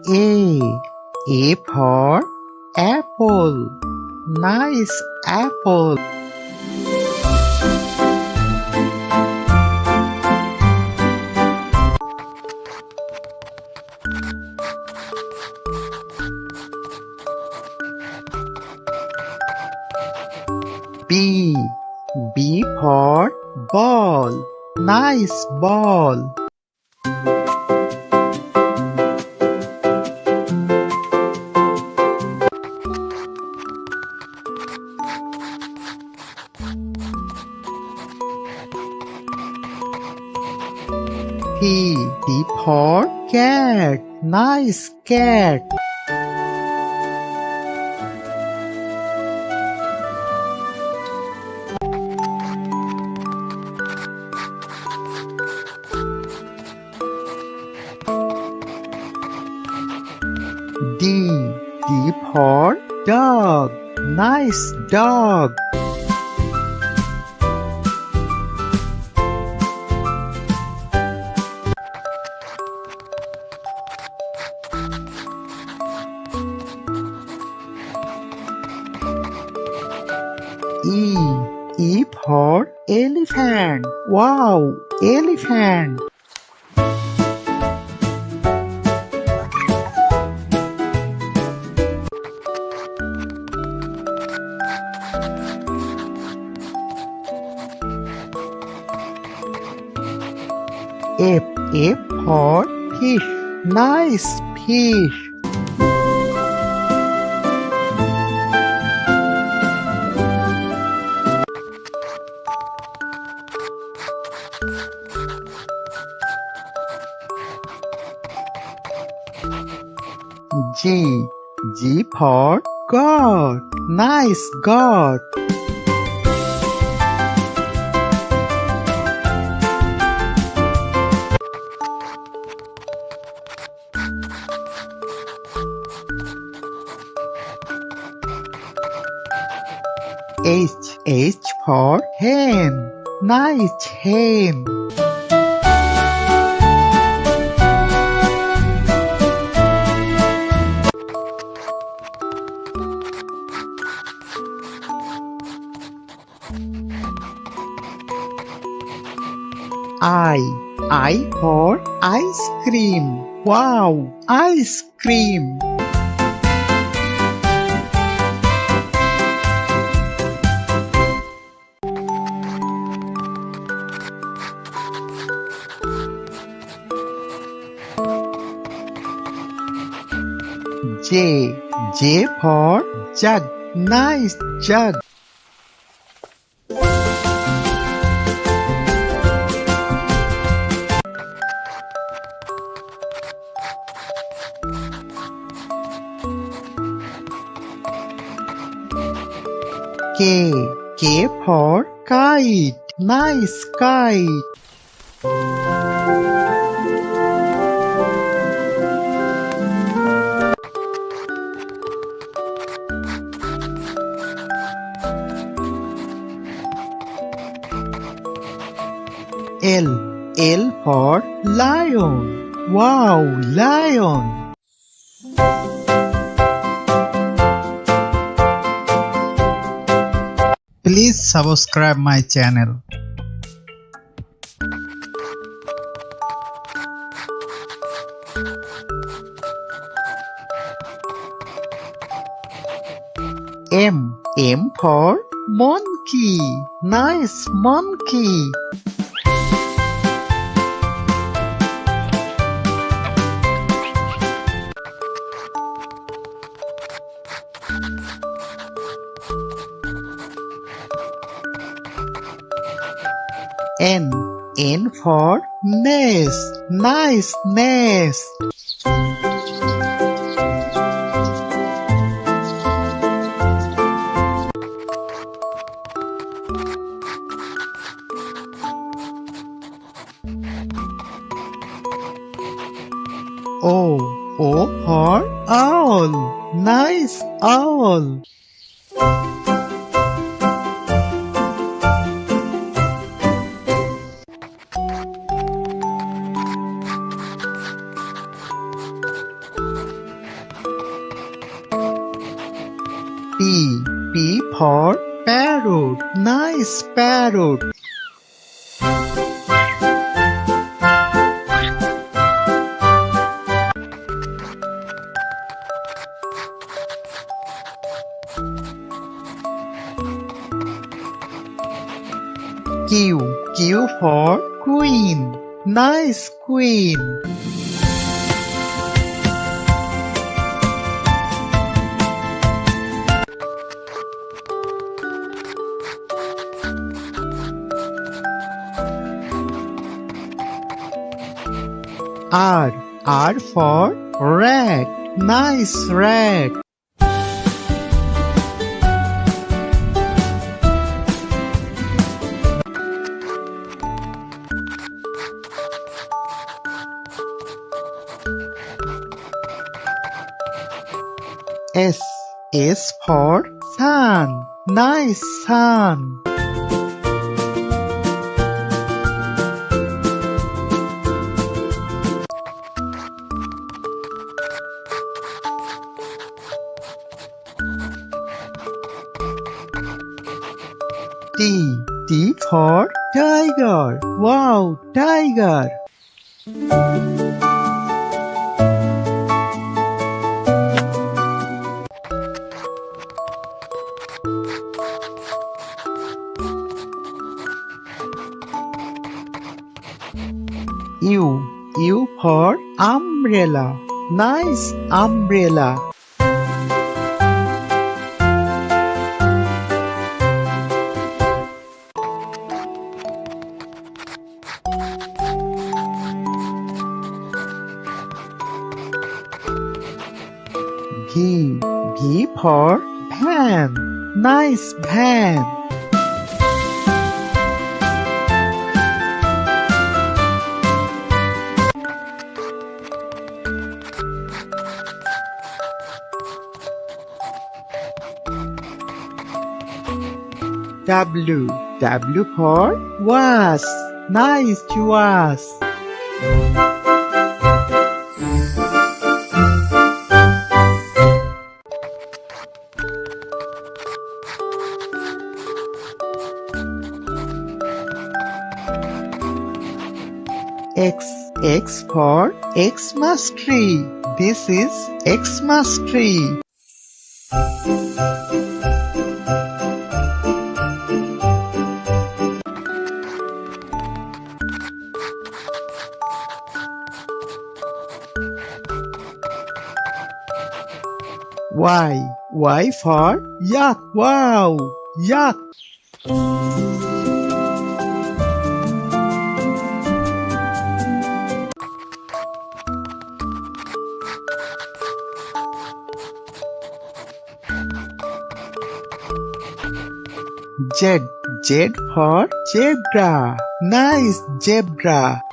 A for apple. Nice apple. B for ball. Nice ball. T for cat. Nice cat. D for dog. Nice dog. E for elephant. Wow, elephant. F for fish. Nice fish. G for God. Nice God. H for hen. Nice hen. I for ice cream. Wow, ice cream. J for jug. Nice jug. K for kite. Nice kite. L for lion. Wow, lion. Please subscribe my channel. M for monkey. Nice monkey. N for nest. Nice nest. O for owl. Nice owl. parrot, nice parrot. Q, Q for queen, nice queen. R, R for rat, nice rat. S, S for sun, nice sun. T, T for tiger, wow, tiger. U, U for umbrella, nice umbrella. V, V for van, nice van. W, W for was, nice was. X, X for Xmas tree. This is Xmas tree. Y, Y for yak, wow, yak. Z, Z for zebra, nice zebra.